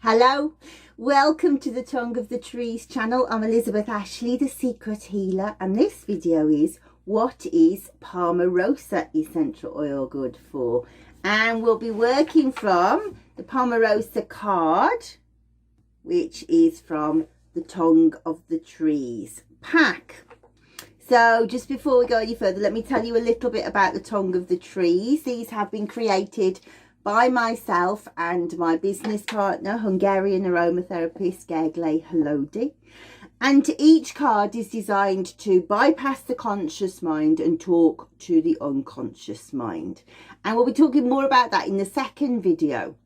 Hello, welcome to the Tongue of the Trees channel. I'm Elizabeth Ashley, the Secret Healer, and this video is what is Palmarosa Essential Oil good for? And we'll be working from the Palmarosa card, which is from the Tongue of the Trees pack. So just before we go any further, let me tell you a little bit about the Tongue of the Trees. These have been created by myself and my business partner, Hungarian aromatherapist Gergely Halodi. And each card is designed to bypass the conscious mind and talk to the unconscious mind. And we'll be talking more about that in the second video,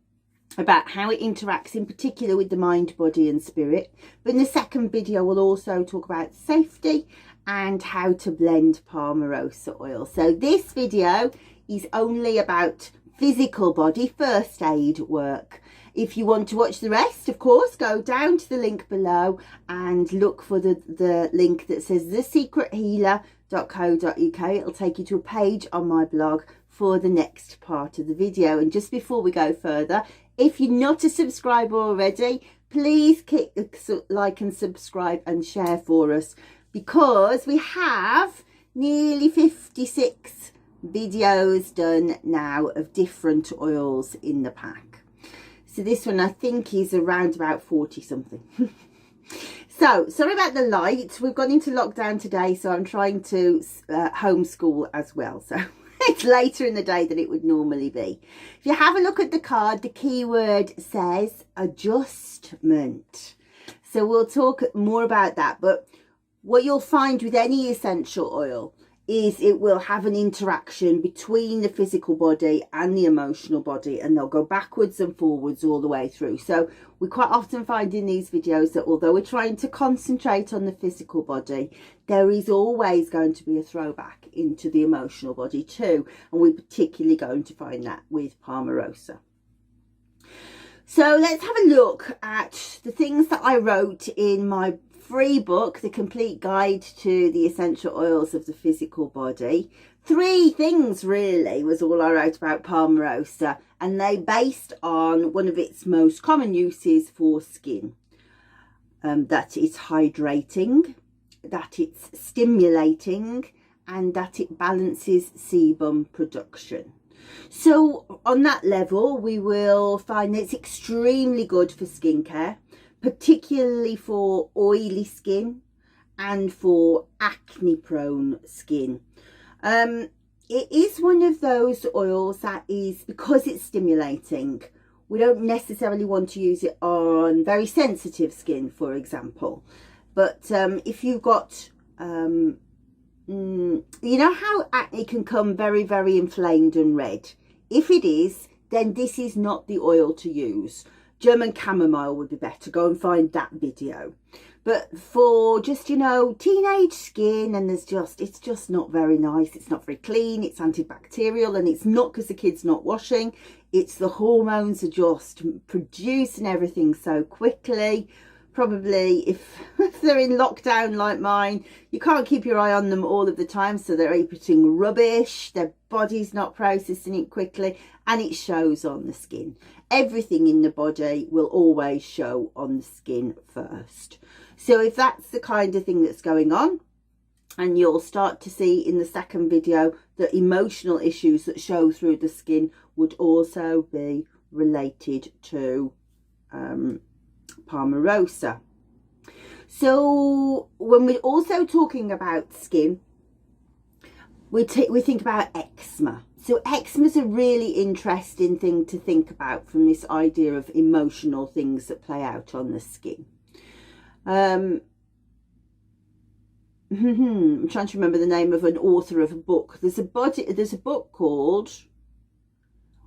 about how it interacts in particular with the mind, body and spirit. But in the second video, we'll also talk about safety and how to blend Palmarosa oil. So this video is only about physical body first aid work. If you want to watch the rest, of course, go down to the link below and look for the link that says thesecrethealer.co.uk. It'll take you to a page on my blog for the next part of the video. And just before we go further, if you're not a subscriber already, please click the like and subscribe and share for us, because we have nearly 56 videos done now of different oils in the pack. So this one I think is around about 40 something. So sorry about the light, we've gone into lockdown today, so I'm trying to homeschool as well, so it's later in the day than it would normally be. If you have a look at the card, the keyword says adjustment, so we'll talk more about that. But what you'll find with any essential oil is it will have an interaction between the physical body and the emotional body, and they'll go backwards and forwards all the way through. So we quite often find in these videos that although we're trying to concentrate on the physical body, there is always going to be a throwback into the emotional body too, and we're particularly going to find that with Palmarosa. So let's have a look at the things that I wrote in my free book, The Complete Guide to the Essential Oils of the Physical Body. 3 things really was all I wrote about Palmarosa, and they based on one of its most common uses for skin. That it's hydrating, that it's stimulating, and that it balances sebum production. So on that level, we will find that it's extremely good for skincare, particularly for oily skin and for acne prone skin. It is one of those oils that is, because it's stimulating, we don't necessarily want to use it on very sensitive skin, for example. But if you've got you know how acne can come very, very inflamed and red? If it is, then this is not the oil to use. German chamomile would be better. Go and find that video. But for just, you know, teenage skin, and it's just not very nice. It's not very clean. It's antibacterial, and it's not because the kid's not washing. It's the hormones are just producing everything so quickly. Probably if they're in lockdown like mine, you can't keep your eye on them all of the time, so they're eating rubbish, their body's not processing it quickly, and it shows on the skin. Everything in the body will always show on the skin first. So if that's the kind of thing that's going on, and you'll start to see in the second video that emotional issues that show through the skin would also be related to Palmarosa. So when we're also talking about skin, we think about eczema. So eczema is a really interesting thing to think about from this idea of emotional things that play out on the skin. I'm trying to remember the name of an author of a book. There's a book called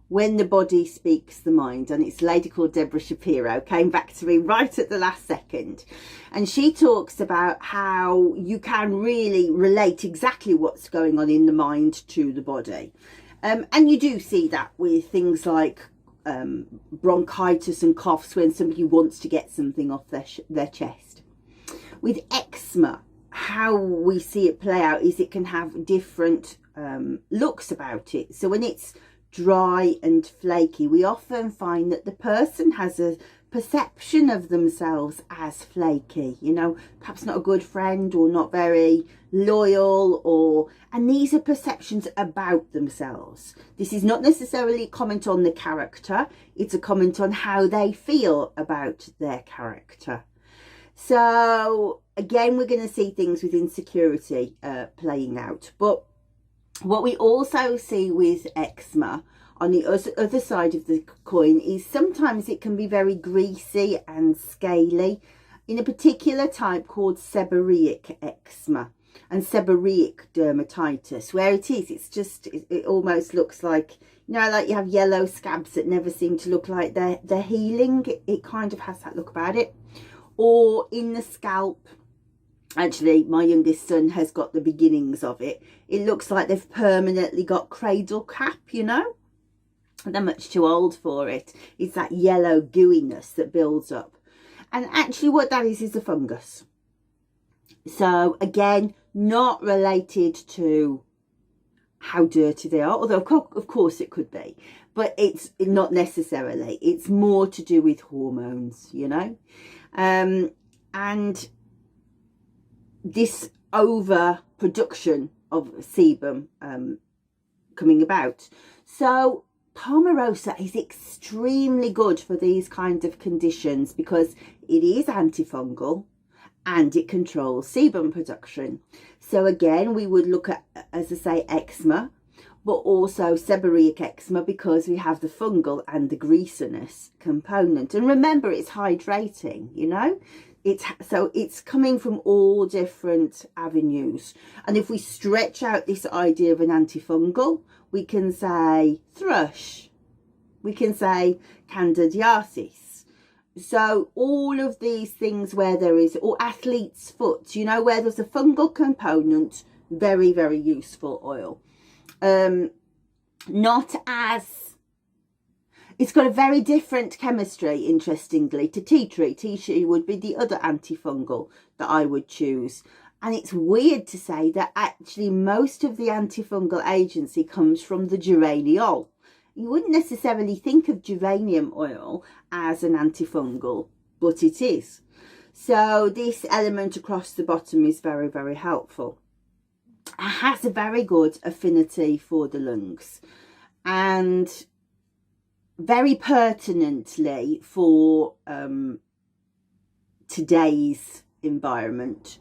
When the Body Speaks the Mind, and it's a lady called Deborah Shapiro, came back to me right at the last second, and she talks about how you can really relate exactly what's going on in the mind to the body, and you do see that with things like bronchitis and coughs when somebody wants to get something off their chest. With eczema, how we see it play out is it can have different looks about it. So when it's dry and flaky, we often find that the person has a perception of themselves as flaky, you know, perhaps not a good friend or not very loyal, and these are perceptions about themselves. This is not necessarily a comment on the character, it's a comment on how they feel about their character. So again, we're going to see things with insecurity playing out. But what we also see with eczema on the other side of the coin is sometimes it can be very greasy and scaly in a particular type called seborrheic eczema and seborrheic dermatitis, where it almost looks like, you know, like you have yellow scabs that never seem to look like they're healing. It kind of has that look about it. Or in the scalp. Actually, my youngest son has got the beginnings of it. It looks like they've permanently got cradle cap, you know. They're much too old for it. It's that yellow gooiness that builds up. And actually what that is a fungus. So again, not related to how dirty they are, although of course it could be. But it's not necessarily. It's more to do with hormones, you know. And this overproduction of sebum coming about. So Palmarosa is extremely good for these kinds of conditions because it is antifungal and it controls sebum production. So again, we would look at, as I say, eczema, but also seborrheic eczema because we have the fungal and the greasiness component. And remember, it's hydrating, you know. So it's coming from all different avenues. And if we stretch out this idea of an antifungal, we can say thrush, we can say candidiasis. So all of these things where there is, or athlete's foot, you know, where there's a fungal component, very, very useful oil. Not as, it's got a very different chemistry, interestingly, to tea tree. Tea tree would be the other antifungal that I would choose. And it's weird to say that actually most of the antifungal agency comes from the geraniol. You wouldn't necessarily think of geranium oil as an antifungal, but it is. So this element across the bottom is very, very helpful. It has a very good affinity for the lungs and very pertinently for today's environment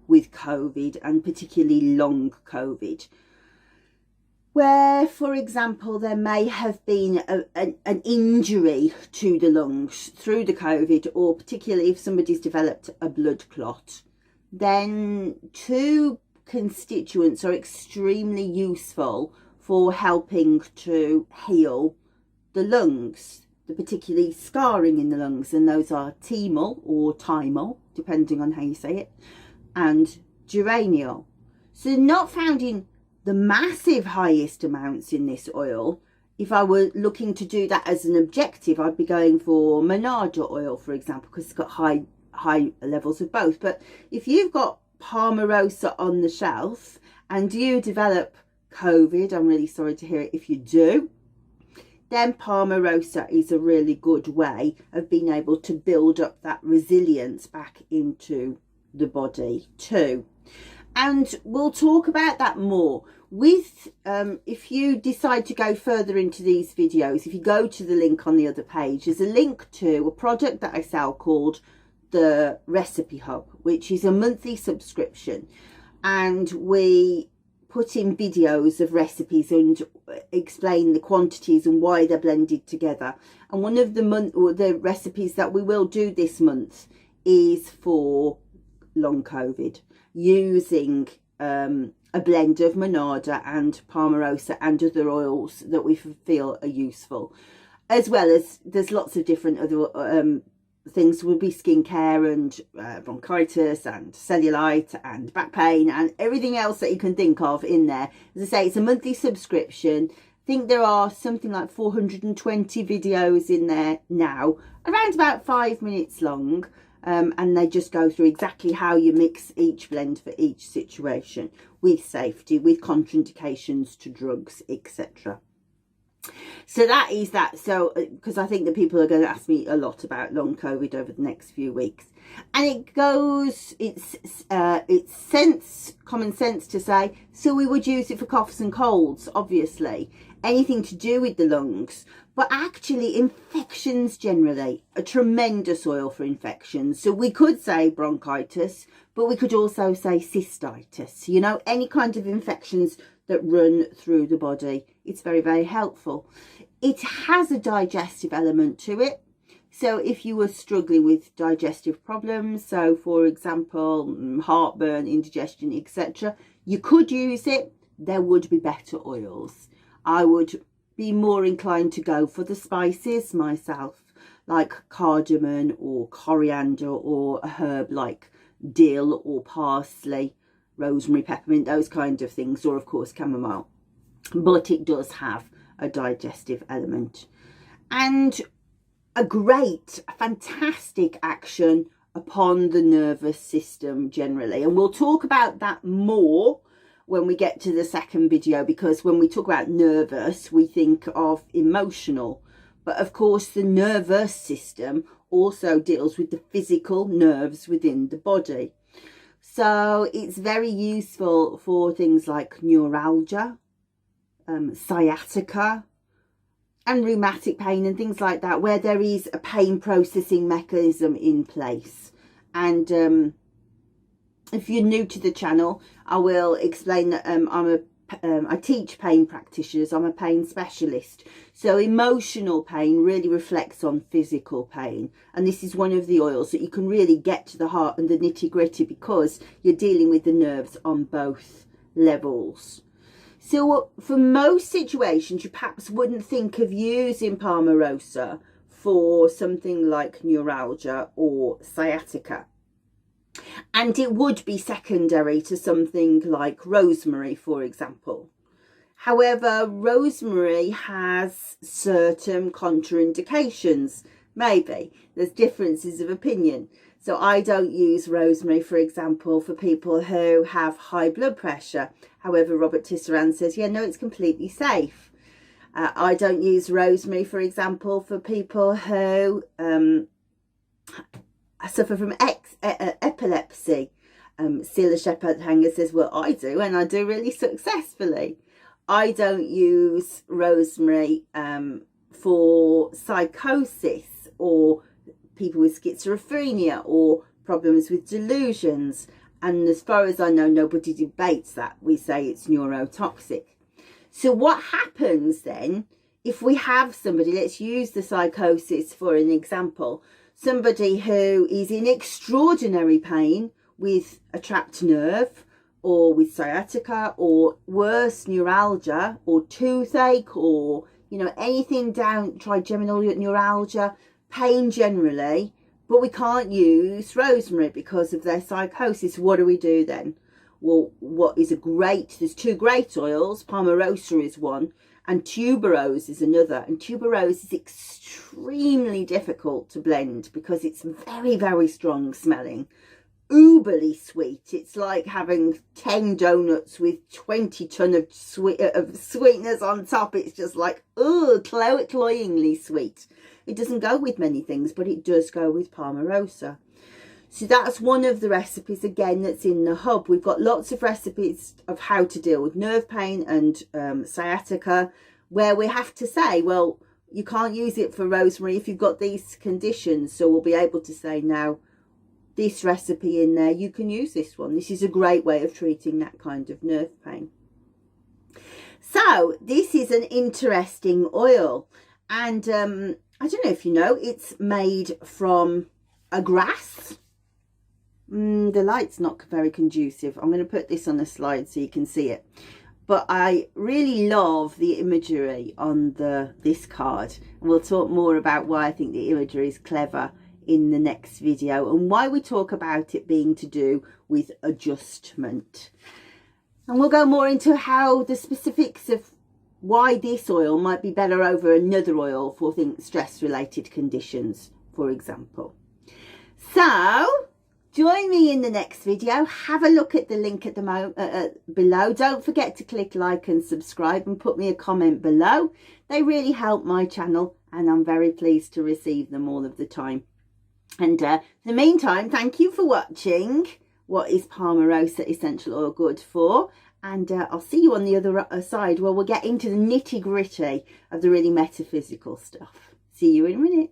with COVID, and particularly long COVID, where, for example, there may have been an injury to the lungs through the COVID, or particularly if somebody's developed a blood clot. Then two constituents are extremely useful for helping to heal the lungs, the particularly scarring in the lungs, and those are thymol or thymol, depending on how you say it, and geraniol. So not found in the massive highest amounts in this oil. If I were looking to do that as an objective, I'd be going for Monarda oil, for example, because it's got high levels of both. But if you've got Palmarosa on the shelf and you develop COVID, I'm really sorry to hear it if you do, then Palmarosa is a really good way of being able to build up that resilience back into the body too. And we'll talk about that more with if you decide to go further into these videos. If you go to the link on the other page, there's a link to a product that I sell called the Recipe Hub, which is a monthly subscription, and we put in videos of recipes and explain the quantities and why they're blended together. And one of the recipes that we will do this month is for long COVID, using a blend of Monarda and Palmarosa and other oils that we feel are useful, as well as there's lots of different other things. Will be skincare and bronchitis and cellulite and back pain and everything else that you can think of in there. As I say, it's a monthly subscription think there are something like 420 videos in there now, around about 5 minutes long. And they just go through exactly how you mix each blend for each situation, with safety, with contraindications to drugs, etc. So that is that. So because I think that people are going to ask me a lot about long COVID over the next few weeks, and it goes, it's common sense to say, so we would use it for coughs and colds, obviously, anything to do with the lungs. But actually, infections generally, a tremendous oil for infections. So we could say bronchitis, but we could also say cystitis. You know, any kind of infections that run through the body. It's very, very helpful. It has a digestive element to it. So if you were struggling with digestive problems, so for example, heartburn, indigestion, etc., you could use it. There would be better oils. I would be more inclined to go for the spices myself, like cardamom or coriander, or a herb like dill or parsley, rosemary, peppermint, those kind of things, or of course chamomile. But it does have a digestive element and a fantastic action upon the nervous system generally. And we'll talk about that more when we get to the second video, because when we talk about nervous, we think of emotional, but of course the nervous system also deals with the physical nerves within the body. So it's very useful for things like neuralgia, sciatica, and rheumatic pain and things like that, where there is a pain processing mechanism in place. And if you're new to the channel, I will explain that I teach pain practitioners. I'm a pain specialist. So emotional pain really reflects on physical pain. And this is one of the oils that you can really get to the heart and the nitty gritty, because you're dealing with the nerves on both levels. So for most situations, you perhaps wouldn't think of using Palmarosa for something like neuralgia or sciatica. And it would be secondary to something like rosemary, for example. However, rosemary has certain contraindications. Maybe there's differences of opinion. So I don't use rosemary, for example, for people who have high blood pressure. However, Robert Tisserand says, yeah, no, it's completely safe. I don't use rosemary, for example, for people who suffer from epilepsy. Sila Shepherd-Hanger says, well, I do, and I do really successfully. I don't use rosemary for psychosis or people with schizophrenia or problems with delusions. And as far as I know, nobody debates that. We say it's neurotoxic. So what happens then if we have somebody, let's use the psychosis for an example, somebody who is in extraordinary pain with a trapped nerve, or with sciatica, or worse, neuralgia, or toothache, or, you know, anything down, trigeminal neuralgia, pain generally, but we can't use rosemary because of their psychosis. What do we do then? Well, there's two great oils. Palmarosa is one, and tuberose is another. And tuberose is extremely difficult to blend because it's very, very strong smelling, uberly sweet. It's like having 10 donuts with 20 ton of sweetness on top. It's just like, cloyingly sweet. It doesn't go with many things, but it does go with Palmarosa. So that's one of the recipes, again, that's in the hub. We've got lots of recipes of how to deal with nerve pain and sciatica, where we have to say, well, you can't use it for rosemary if you've got these conditions. So we'll be able to say, now, this recipe in there, you can use this one. This is a great way of treating that kind of nerve pain. So this is an interesting oil. And I don't know if you know, it's made from a grass. The light's not very conducive. I'm going to put this on the slide so you can see it. But I really love the imagery on this card. And we'll talk more about why I think the imagery is clever in the next video, and why we talk about it being to do with adjustment. And we'll go more into how the specifics of why this oil might be better over another oil for stress related conditions, for example. So join me in the next video. Have a look at the link at the below. Don't forget to click like and subscribe, and put me a comment below. They really help my channel, and I'm very pleased to receive them all of the time. And in the meantime, thank you for watching. What is Palmarosa Essential Oil good for? And I'll see you on the other side, where we'll get into the nitty gritty of the really metaphysical stuff. See you in a minute.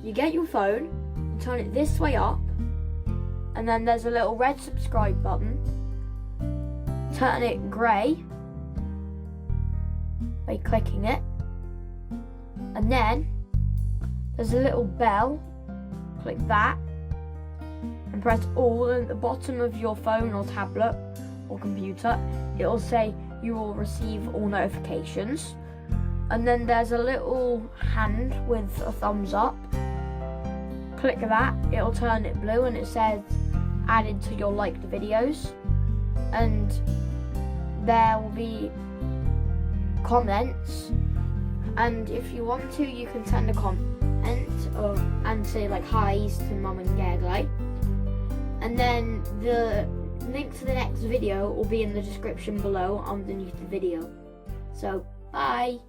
You get your phone, you turn it this way up, and then there's a little red subscribe button. Turn it grey by clicking it, and then there's a little bell. Click that and press all at the bottom of your phone or tablet or computer. It will say you will receive all notifications, and then there's a little hand with a thumbs up. Click that, it'll turn it blue and it says added to your liked videos, and there will be comments, and if you want to, you can send a comment and say like hi's to Mum and Gagley, and then the link to the next video will be in the description below underneath the video. So bye.